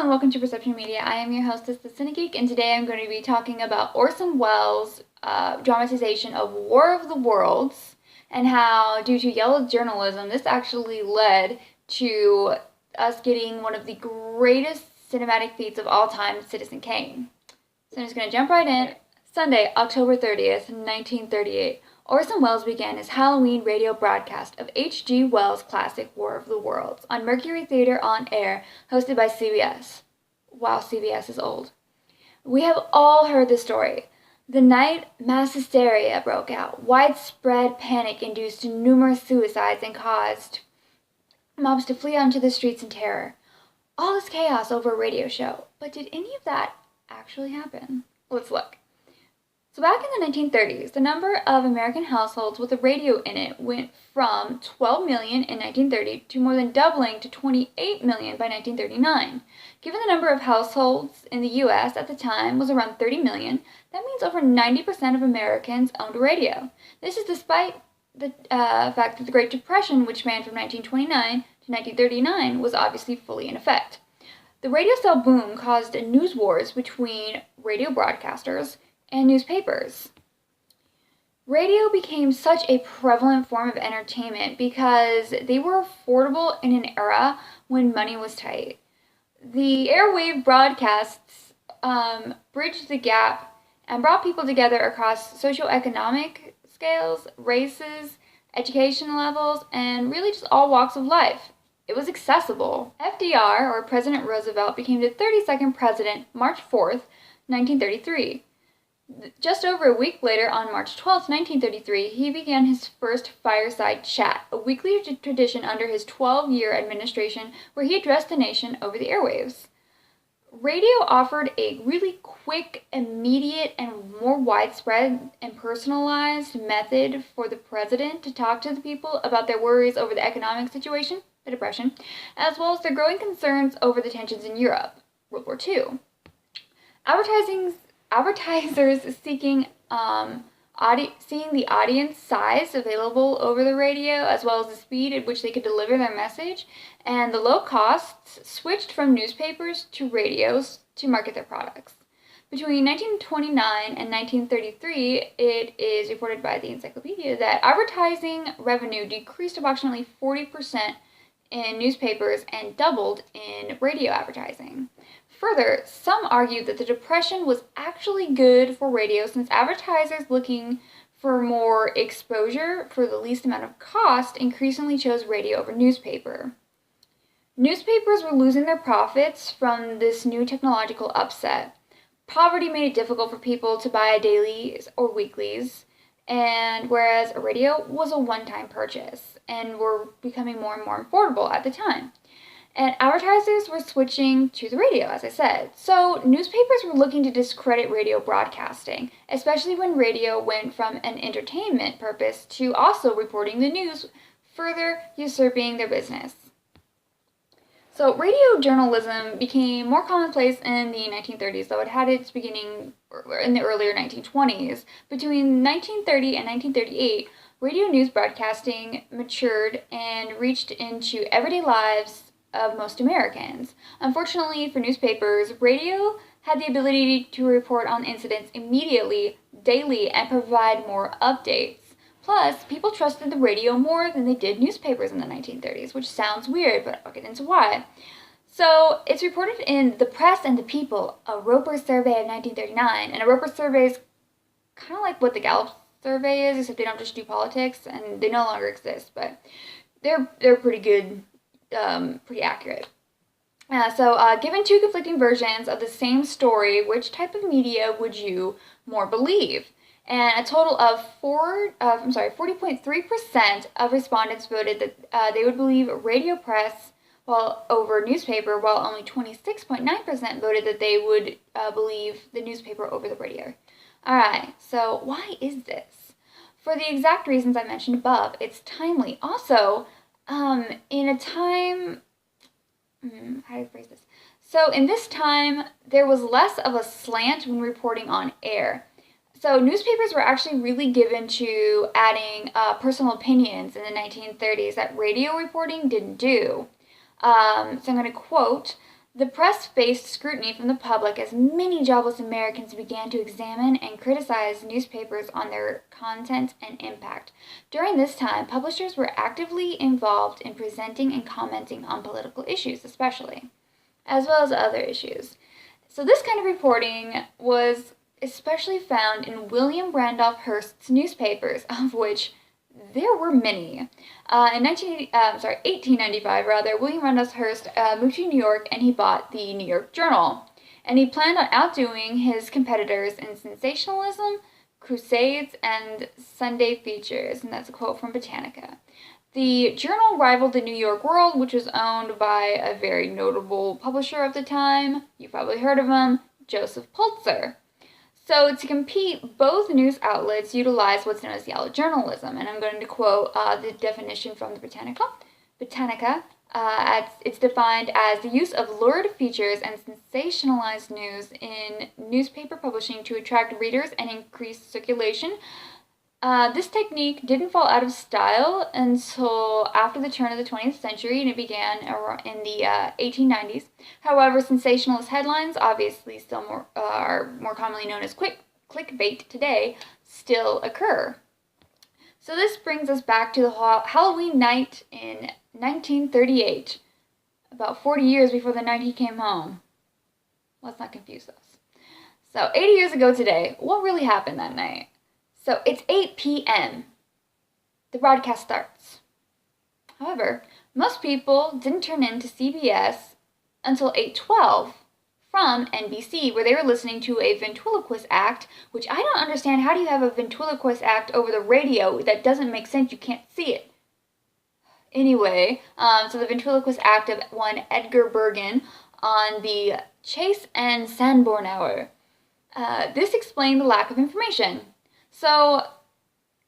and welcome to Perception Media. I am your hostess, the Cinegeek, and today I'm going to be talking about Orson Welles' dramatization of War of the Worlds and how, due to yellow journalism, this actually led to us getting one of the greatest cinematic feats of all time, Citizen Kane. So I'm just going to jump right in. Sunday, October 30th, 1938. Orson Welles began his Halloween radio broadcast of H.G. Wells' classic War of the Worlds on Mercury Theater on Air, hosted by CBS. Wow, CBS is old. We have all heard the story. The night, mass hysteria broke out. Widespread panic induced numerous suicides and caused mobs to flee onto the streets in terror. All this chaos over a radio show. But did any of that actually happen? Let's look. So back in the 1930s, the number of American households with a radio in it went from 12 million in 1930 to more than doubling to 28 million by 1939. Given the number of households in the U.S. at the time was around 30 million, that means over 90% of Americans owned a radio. This is despite the fact that the Great Depression, which ran from 1929 to 1939, was obviously fully in effect. The radio sale boom caused news wars between radio broadcasters and newspapers. Radio became such a prevalent form of entertainment because they were affordable in an era when money was tight. The airwave broadcasts bridged the gap and brought people together across socioeconomic scales, races, education levels, and really just all walks of life. It was accessible. FDR, or President Roosevelt, became the 32nd president March 4th, 1933. Just over a week later, on March 12, 1933, he began his first fireside chat, a weekly tradition under his 12-year administration where he addressed the nation over the airwaves. Radio offered a really quick, immediate, and more widespread and personalized method for the president to talk to the people about their worries over the economic situation, the Depression, as well as their growing concerns over the tensions in Europe, World War II. Advertisers seeing the audience size available over the radio, as well as the speed at which they could deliver their message, and the low costs, switched from newspapers to radios to market their products. Between 1929 and 1933, it is reported by the encyclopedia that advertising revenue decreased approximately 40% in newspapers and doubled in radio advertising. Further, some argued that the Depression was actually good for radio since advertisers looking for more exposure for the least amount of cost increasingly chose radio over newspaper. Newspapers were losing their profits from this new technological upset. Poverty made it difficult for people to buy dailies or weeklies, and whereas a radio was a one-time purchase and were becoming more and more affordable at the time. And advertisers were switching to the radio, as I said. So newspapers were looking to discredit radio broadcasting, especially when radio went from an entertainment purpose to also reporting the news, further usurping their business. So radio journalism became more commonplace in the 1930s, though it had its beginning in the earlier 1920s. Between 1930 and 1938, radio news broadcasting matured and reached into everyday lives of most Americans. Unfortunately for newspapers, radio had the ability to report on incidents immediately, daily, and provide more updates. Plus, people trusted the radio more than they did newspapers in the 1930s, which sounds weird, but I'll get into why. So, it's reported in The Press and the People, a Roper survey of 1939, and a Roper survey is kind of like what the Gallup survey is, except they don't just do politics, and they no longer exist, but they're pretty good. Pretty accurate. Given two conflicting versions of the same story, which type of media would you more believe? And a total of 40.3% of respondents voted that they would believe radio press over newspaper, while only 26.9% voted that they would believe the newspaper over the radio. Alright, so why is this? For the exact reasons I mentioned above, it's timely. Also, in a time, how do I phrase this? So in this time, there was less of a slant when reporting on air. So newspapers were actually really given to adding personal opinions in the 1930s that radio reporting didn't do. So I'm going to quote, The press faced scrutiny from the public as many jobless Americans began to examine and criticize newspapers on their content and impact. During this time, publishers were actively involved in presenting and commenting on political issues, especially, as well as other issues. So this kind of reporting was especially found in William Randolph Hearst's newspapers, of which there were many. In 1895, William Randolph Hearst moved to New York and he bought the New York Journal. And he planned on outdoing his competitors in sensationalism, crusades, and Sunday features. And that's a quote from Britannica. The journal rivaled the New York World, which was owned by a very notable publisher of the time. You've probably heard of him, Joseph Pulitzer. So to compete, both news outlets utilized what's known as yellow journalism, and I'm going to quote the definition from the Britannica. It's defined as the use of lurid features and sensationalized news in newspaper publishing to attract readers and increase circulation. This technique didn't fall out of style until after the turn of the 20th century, and it began in the 1890s. However, sensationalist headlines, obviously still are more commonly known as clickbait today, still occur. So this brings us back to the Halloween night in 1938, about 40 years before the night he came home. Let's not confuse us. So 80 years ago today, what really happened that night? So it's 8 p.m. The broadcast starts. However, most people didn't turn in to CBS until 8:12 from NBC, where they were listening to a ventriloquist act, which I don't understand. How do you have a ventriloquist act over the radio? That doesn't make sense. You can't see it. Anyway, so the ventriloquist act of one Edgar Bergen on the Chase and Sanborn Hour. This explained the lack of information. So,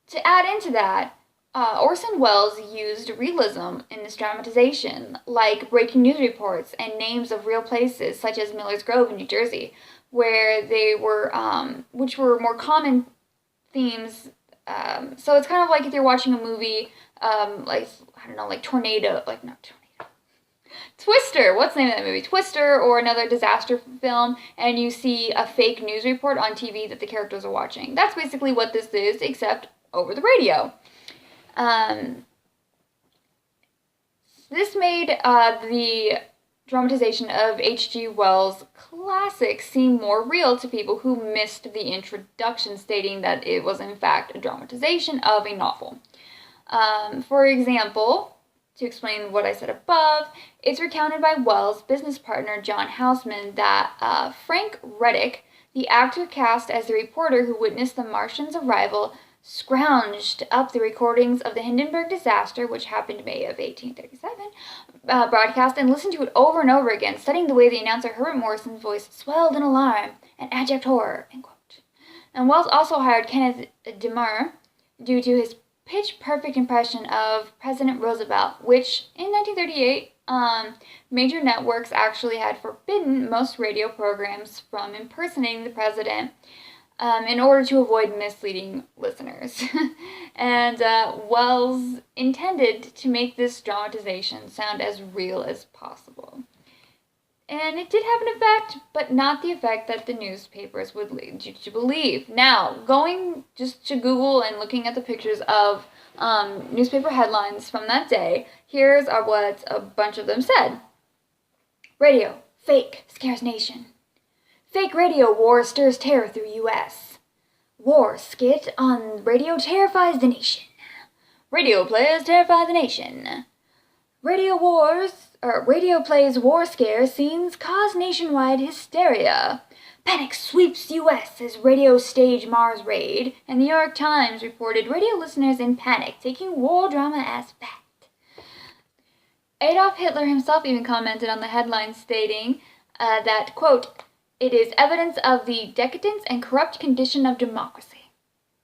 to add into that, Orson Welles used realism in this dramatization, like breaking news reports and names of real places, such as Miller's Grove in New Jersey, where they were, which were more common themes. So it's kind of like if you're watching a movie, like Tornado, Twister, what's the name of that movie? Twister, or another disaster film, and you see a fake news report on TV that the characters are watching. That's basically what this is, except over the radio. This made the dramatization of H.G. Wells' classic seem more real to people who missed the introduction, stating that it was in fact a dramatization of a novel. For example, to explain what I said above, it's recounted by Wells' business partner John Houseman that Frank Reddick, the actor cast as the reporter who witnessed the Martians' arrival, scrounged up the recordings of the Hindenburg disaster, which happened May of 1837, broadcast, and listened to it over and over again, studying the way the announcer Herbert Morrison's voice swelled in alarm and abject horror, end quote. And Wells also hired Kenneth Demar due to his pitch-perfect impression of President Roosevelt, which in 1938, major networks actually had forbidden most radio programs from impersonating the president in order to avoid misleading listeners. And Wells intended to make this dramatization sound as real as possible. And it did have an effect, but not the effect that the newspapers would lead you to believe. Now, going just to Google and looking at the pictures of newspaper headlines from that day, here's what a bunch of them said. Radio, fake, scares nation. Fake radio war stirs terror through U.S. War skit on radio terrifies the nation. Radio players terrify the nation. Radio plays war scare scenes cause nationwide hysteria. Panic sweeps U.S. as radio stage Mars raid, and the New York Times reported radio listeners in panic, taking war drama as fact. Adolf Hitler himself even commented on the headline, stating that, quote, "It is evidence of the decadence and corrupt condition of democracy,"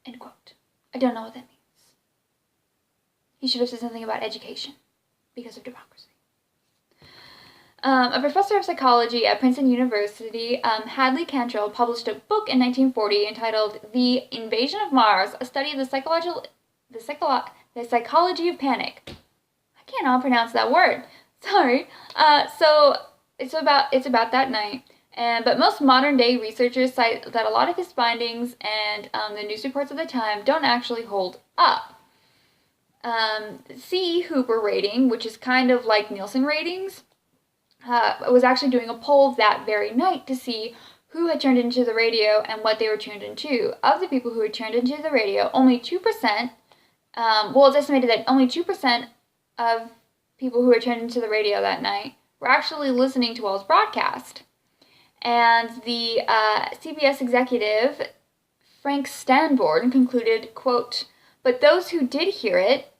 end quote. I don't know what that means. He should have said something about education, because of democracy. A professor of psychology at Princeton University, Hadley Cantrell, published a book in 1940 entitled The Invasion of Mars, a study of the psychology of panic. I cannot pronounce that word. Sorry. So it's about that night. But most modern day researchers cite that a lot of his findings and the news reports of the time don't actually hold up. C. Hooper rating, which is kind of like Nielsen ratings, was actually doing a poll that very night to see who had turned into the radio and what they were tuned into. Of the people who had turned into the radio, only 2%, it's estimated that only 2% of people who had turned into the radio that night were actually listening to Wells' broadcast. And the CBS executive, Frank Stanford, concluded, quote, "But those who did hear it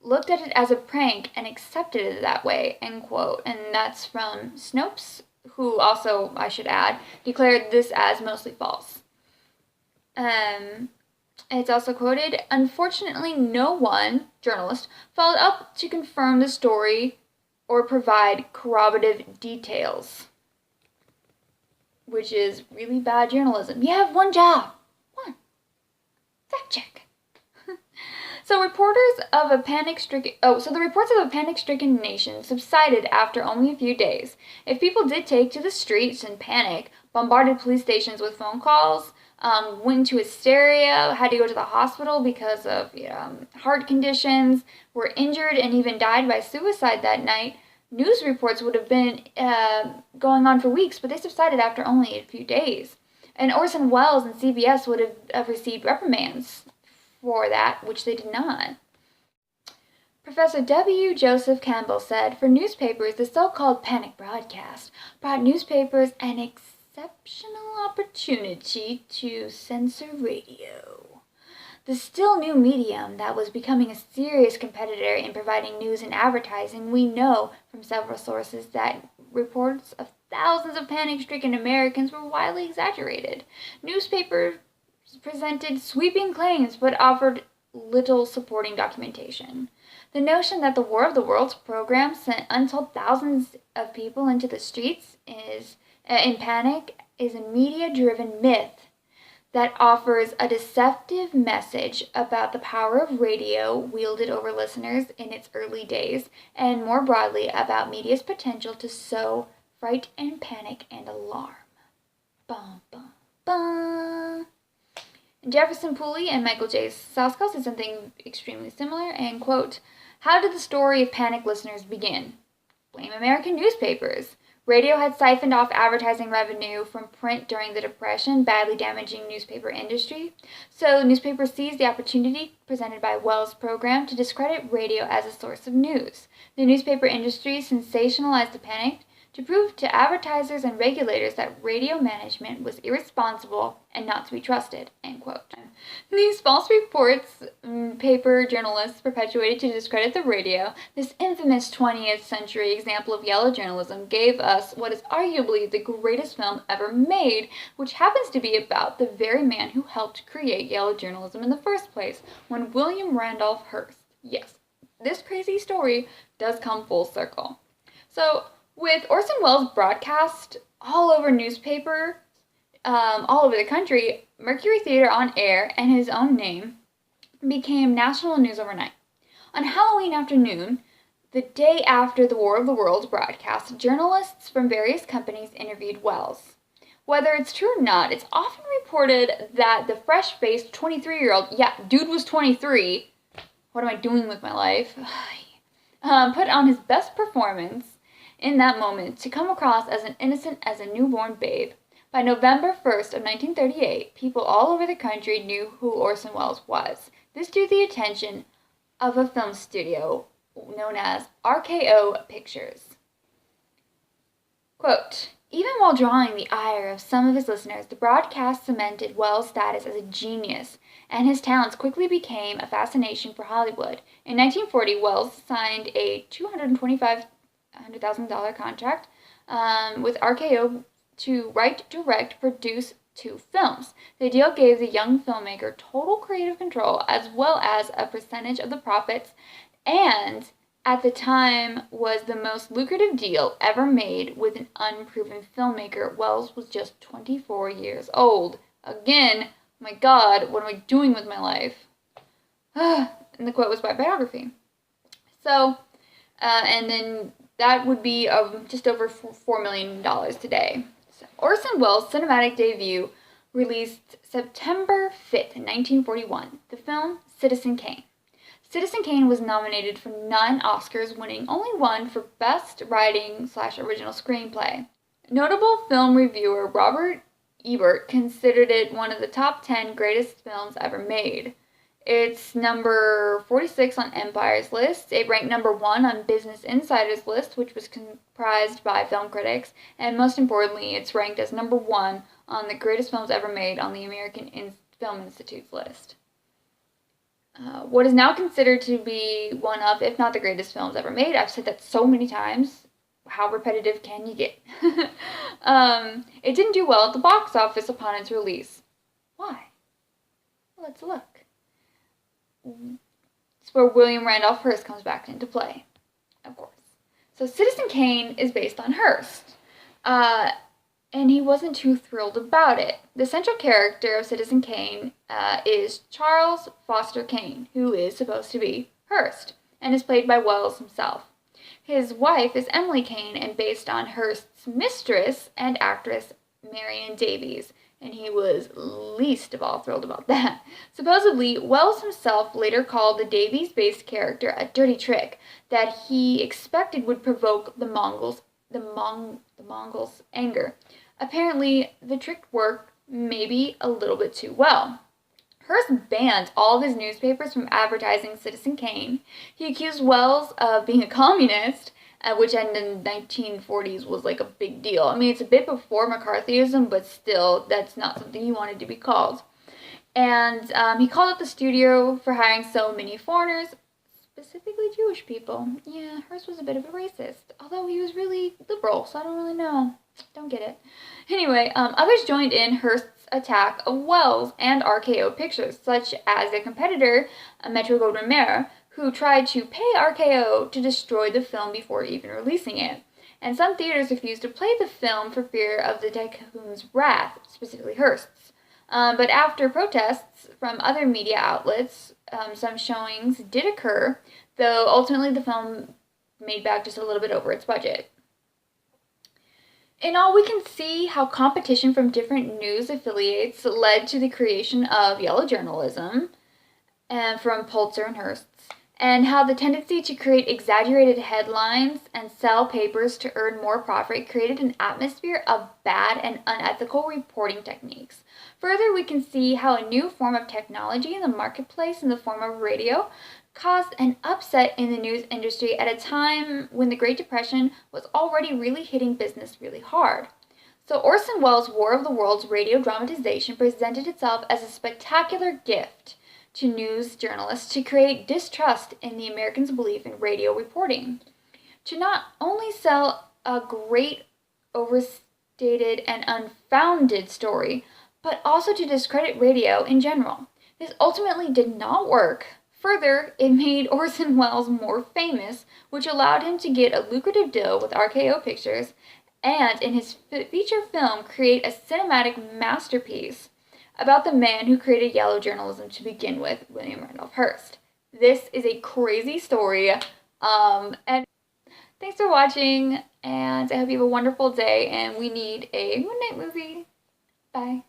looked at it as a prank and accepted it that way," end quote. And that's from Snopes, who also, I should add, declared this as mostly false. It's also quoted, "Unfortunately, no one, journalist, followed up to confirm the story or provide corroborative details," which is really bad journalism. You have one job. One. Fact check. The reports of a panic-stricken nation subsided after only a few days. If people did take to the streets in panic, bombarded police stations with phone calls, went into hysteria, had to go to the hospital because of heart conditions, were injured, and even died by suicide that night, news reports would have been going on for weeks, but they subsided after only a few days. And Orson Welles and CBS would have received reprimands for that, which they did not. Professor W. Joseph Campbell said, "For newspapers, the so-called panic broadcast brought newspapers an exceptional opportunity to censor radio. The still new medium that was becoming a serious competitor in providing news and advertising, we know from several sources that reports of thousands of panic-stricken Americans were widely exaggerated. Newspapers presented sweeping claims but offered little supporting documentation. The notion that the War of the Worlds program sent untold thousands of people into the streets in panic is a media-driven myth that offers a deceptive message about the power of radio wielded over listeners in its early days, and more broadly about media's potential to sow fright and panic and alarm." Bum, bum, bum. Jefferson Pooley and Michael J. Sasko said something extremely similar, and quote, "How did the story of panic listeners begin? Blame American newspapers. Radio had siphoned off advertising revenue from print during the Depression, badly damaging newspaper industry. So newspapers seized the opportunity presented by Wells' program to discredit radio as a source of news. The newspaper industry sensationalized the panic to prove to advertisers and regulators that radio management was irresponsible and not to be trusted," end quote. These false reports paper journalists perpetuated to discredit the radio. This infamous 20th century example of yellow journalism gave us what is arguably the greatest film ever made, which happens to be about the very man who helped create yellow journalism in the first place, one William Randolph Hearst. Yes, this crazy story does come full circle. So, with Orson Welles' broadcast all over newspaper, all over the country, Mercury Theater on Air and his own name became national news overnight. On Halloween afternoon, the day after the War of the Worlds broadcast, journalists from various companies interviewed Welles. Whether it's true or not, it's often reported that the fresh-faced 23-year-old, dude was 23, what am I doing with my life, put on his best performance in that moment to come across as innocent as a newborn babe. By November 1st of 1938, people all over the country knew who Orson Welles was. This drew the attention of a film studio known as RKO Pictures. Quote, "Even while drawing the ire of some of his listeners, the broadcast cemented Welles' status as a genius, and his talents quickly became a fascination for Hollywood. In 1940, Welles signed a $225,000 contract with RKO to write, direct, produce 2 films. The deal gave the young filmmaker total creative control as well as a percentage of the profits, and at the time was the most lucrative deal ever made with an unproven filmmaker. Welles was just 24 years old. Again, my God, what am I doing with my life?" And the quote was by biography. So, and then That would be just over $4 million today. So Orson Welles' cinematic debut released September 5th, 1941, the film Citizen Kane. Citizen Kane was nominated for 9 Oscars, winning only one for Best Writing/Original Screenplay. Notable film reviewer Robert Ebert considered it one of the top 10 greatest films ever made. It's number 46 on Empire's list. It ranked number 1 on Business Insider's list, which was comprised by film critics. And most importantly, it's ranked as number 1 on the greatest films ever made on the American Film Institute's list. What is now considered to be one of, if not the greatest films ever made. I've said that so many times. How repetitive can you get? It didn't do well at the box office upon its release. Why? Let's look. It's where William Randolph Hearst comes back into play, of course. So Citizen Kane is based on Hearst, and he wasn't too thrilled about it. The central character of Citizen Kane is Charles Foster Kane, who is supposed to be Hearst, and is played by Welles himself. His wife is Emily Kane, and based on Hearst's mistress and actress Marion Davies, and he was least of all thrilled about that. Supposedly, Welles himself later called the Davies-based character a dirty trick that he expected would provoke the Mongols' anger. Apparently, the trick worked maybe a little bit too well. Hearst banned all of his newspapers from advertising Citizen Kane. He accused Welles of being a communist, which in the 1940s was like a big deal. I mean, it's a bit before McCarthyism, but still, that's not something he wanted to be called. And he called out the studio for hiring so many foreigners, specifically Jewish people. Yeah, Hearst was a bit of a racist, although he was really liberal, so I don't really know. Don't get it. Anyway, others joined in Hearst's attack of Welles and RKO Pictures, such as their competitor, Metro-Goldwyn-Mayer, who tried to pay RKO to destroy the film before even releasing it. And some theaters refused to play the film for fear of the tycoon's wrath, specifically Hearst's. But after protests from other media outlets, some showings did occur, though ultimately the film made back just a little bit over its budget. In all, we can see how competition from different news affiliates led to the creation of yellow journalism, and from Pulitzer and Hearst's, and how the tendency to create exaggerated headlines and sell papers to earn more profit created an atmosphere of bad and unethical reporting techniques. Further, we can see how a new form of technology in the marketplace in the form of radio caused an upset in the news industry at a time when the Great Depression was already really hitting business really hard. So Orson Welles' War of the Worlds radio dramatization presented itself as a spectacular gift to news journalists to create distrust in the Americans' belief in radio reporting, to not only sell a great, overstated, and unfounded story, but also to discredit radio in general. This ultimately did not work. Further, it made Orson Welles more famous, which allowed him to get a lucrative deal with RKO Pictures, and in his feature film create a cinematic masterpiece about the man who created yellow journalism to begin with, William Randolph Hearst. This is a crazy story, and thanks for watching, and I hope you have a wonderful day, and we need a Moon Knight movie. Bye.